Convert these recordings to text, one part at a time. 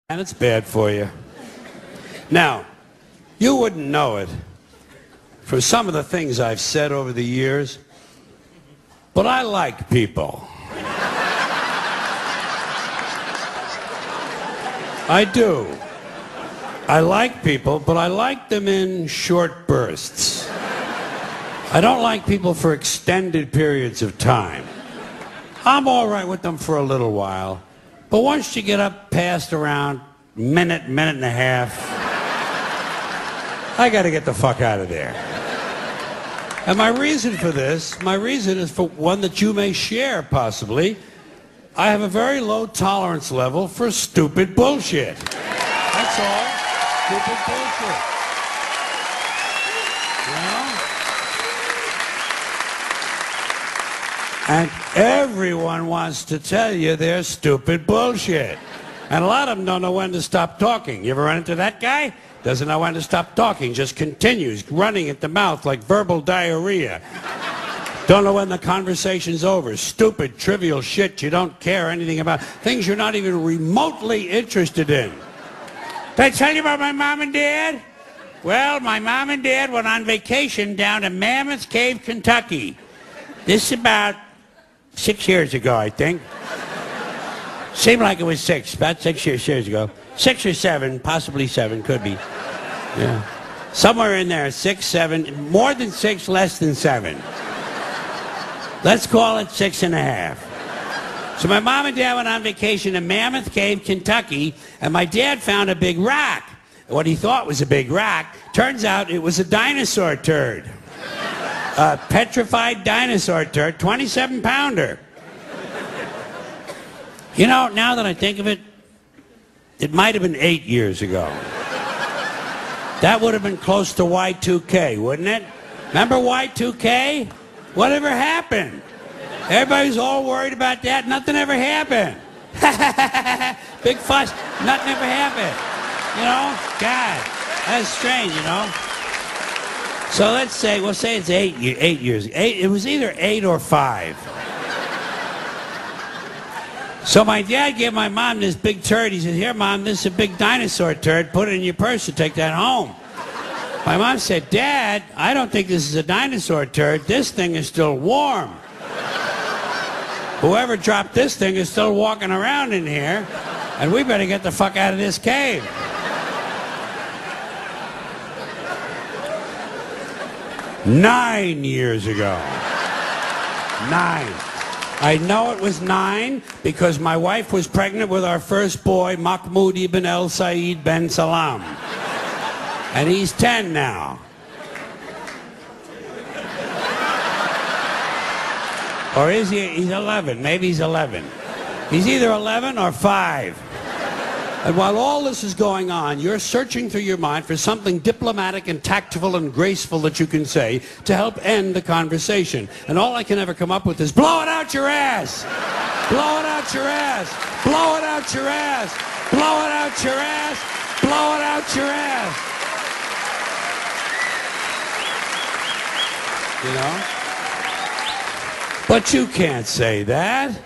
And it's bad for you. Now, you wouldn't know it for some of the things I've said over the years, but I like people. I do. I like people, but I like them in short bursts. I don't like people for extended periods of time. I'm all right with them for a little while, but once you get up past around minute and a half, I got to get the fuck out of there. And my reason for this, my reason is for one that you may share, possibly. I have a very low tolerance level for stupid bullshit. That's all. Stupid bullshit. You know? And everyone wants to tell you their stupid bullshit. And a lot of them don't know when to stop talking. You ever run into that guy? Doesn't know when to stop talking, just continues running at the mouth like verbal diarrhea. Don't know when the conversation's over. Stupid, trivial shit you don't care anything about. Things you're not even remotely interested in. Did I tell you about my mom and dad? Well, my mom and dad went on vacation down to Mammoth Cave, Kentucky. This is about 6 years ago, I think. Seemed like it was about 6 years ago. 6 or 7, possibly 7, could be. Yeah. Somewhere in there, 6, 7, more than 6, less than 7. Let's call it 6.5. So my mom and dad went on vacation to Mammoth Cave, Kentucky, and my dad found a big rock. What he thought was a big rock, turns out it was a dinosaur turd. A petrified dinosaur turd, 27-pounder. You know, now that I think of it, it might have been 8 years ago. That would have been close to Y2K, wouldn't it? Remember Y2K? Whatever happened? Everybody's all worried about that. Nothing ever happened. Big fuss. Nothing ever happened. You know? God, that's strange, you know? So let's say, we'll say it's 8 years. It was either 8 or 5. So my dad gave my mom this big turd. He said, "Here, Mom, this is a big dinosaur turd. Put it in your purse and take that home." My mom said, "Dad, I don't think this is a dinosaur turd. This thing is still warm. Whoever dropped this thing is still walking around in here, and we better get the fuck out of this cave." 9 years ago. 9. I know it was 9 because my wife was pregnant with our first boy, Mahmoud ibn El Said ben Salam. And he's 10 now. Or is he? He's 11. Maybe he's 11. He's either 11 or 5. And while all this is going on, you're searching through your mind for something diplomatic and tactful and graceful that you can say to help end the conversation. And all I can ever come up with is, blow it out your ass! Blow it out your ass! Blow it out your ass! Blow it out your ass! Blow it out your ass! You know? But you can't say that.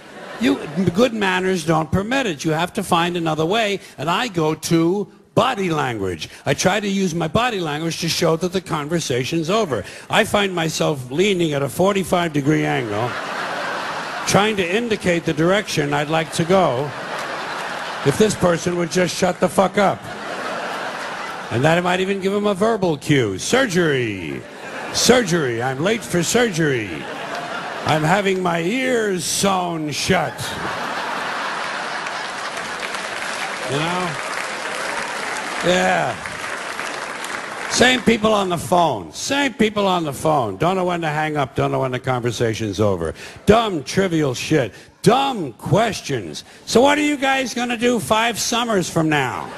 Good manners don't permit it. You have to find another way, and I go to body language. I try to use my body language to show that the conversation's over. I find myself leaning at a 45-degree angle, trying to indicate the direction I'd like to go if this person would just shut the fuck up. And that I might even give him a verbal cue. Surgery. Surgery. I'm late for surgery. I'm having my ears sewn shut. You know? Yeah. Same people on the phone. Same people on the phone. Don't know when to hang up. Don't know when the conversation's over. Dumb, trivial shit. Dumb questions. So what are you guys going to do 5 summers from now?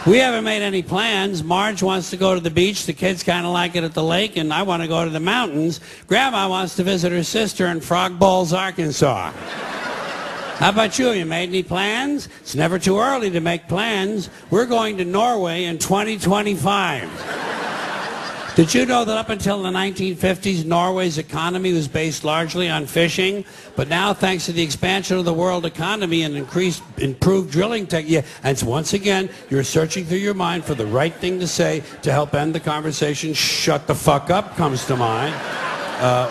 We haven't made any plans. Marge wants to go to the beach. The kids kind of like it at the lake, and I want to go to the mountains. Grandma wants to visit her sister in Frog Balls, Arkansas. How about you? You made any plans? It's never too early to make plans. We're going to Norway in 2025. Did you know that up until the 1950s, Norway's economy was based largely on fishing? But now, thanks to the expansion of the world economy and improved drilling technique, and once again, you're searching through your mind for the right thing to say to help end the conversation. Shut the fuck up comes to mind.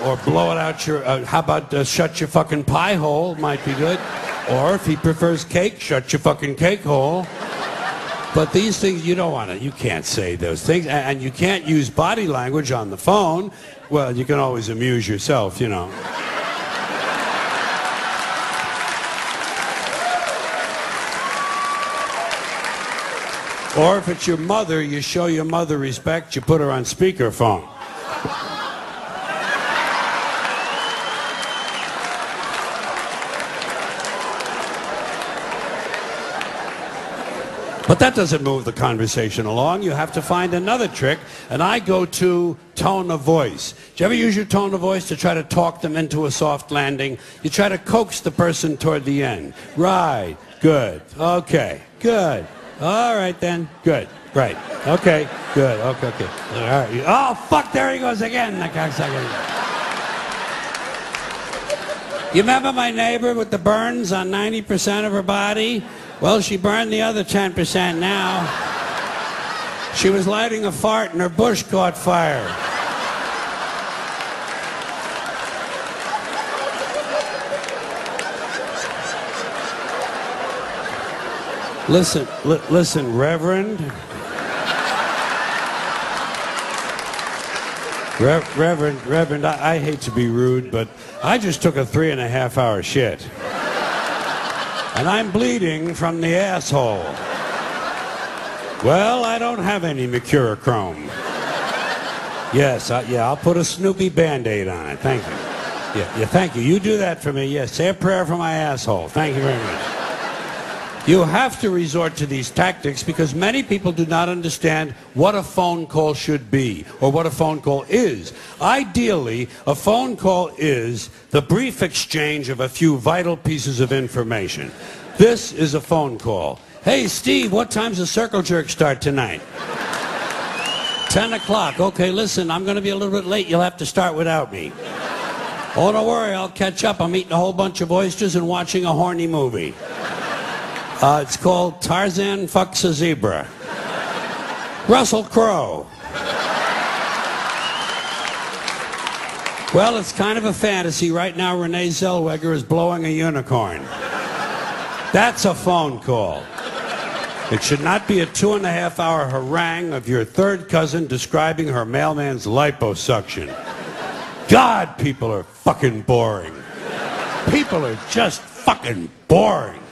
Or blow it out your, how about shut your fucking pie hole, might be good. Or if he prefers cake, shut your fucking cake hole. But these things, you don't want to, you can't say those things. And you can't use body language on the phone. Well, you can always amuse yourself, you know. Or if it's your mother, you show your mother respect, you put her on speakerphone. But that doesn't move the conversation along. You have to find another trick, and I go to tone of voice. Do you ever use your tone of voice to try to talk them into a soft landing? You try to coax the person toward the end. Right. Good. Okay. Good. All right, then. Good. Right. Okay. Good. Okay. Okay. All right. Oh, fuck, there he goes again, the cocksucker. You remember my neighbor with the burns on 90% of her body? Well, she burned the other 10% now. She was lighting a fart and her bush caught fire. Listen, Reverend. Reverend, I hate to be rude, but I just took a 3.5-hour shit. And I'm bleeding from the asshole. Well, I don't have any mercurochrome. Yes, yeah, I'll put a Snoopy Band-Aid on it. Thank you. Yeah, thank you. You do that for me. Yes, say a prayer for my asshole. Thank you very much. You have to resort to these tactics because many people do not understand what a phone call should be or what a phone call is. Ideally, a phone call is the brief exchange of a few vital pieces of information. This is a phone call. Hey, Steve, what time's the circle jerk start tonight? 10 o'clock. Okay, listen, I'm going to be a little bit late. You'll have to start without me. Oh, don't worry, I'll catch up. I'm eating a whole bunch of oysters and watching a horny movie. It's called Tarzan Fucks a Zebra. Russell Crowe. Well, it's kind of a fantasy. Right now, Renee Zellweger is blowing a unicorn. That's a phone call. It should not be a 2.5-hour harangue of your third cousin describing her mailman's liposuction. God, people are fucking boring. People are just fucking boring.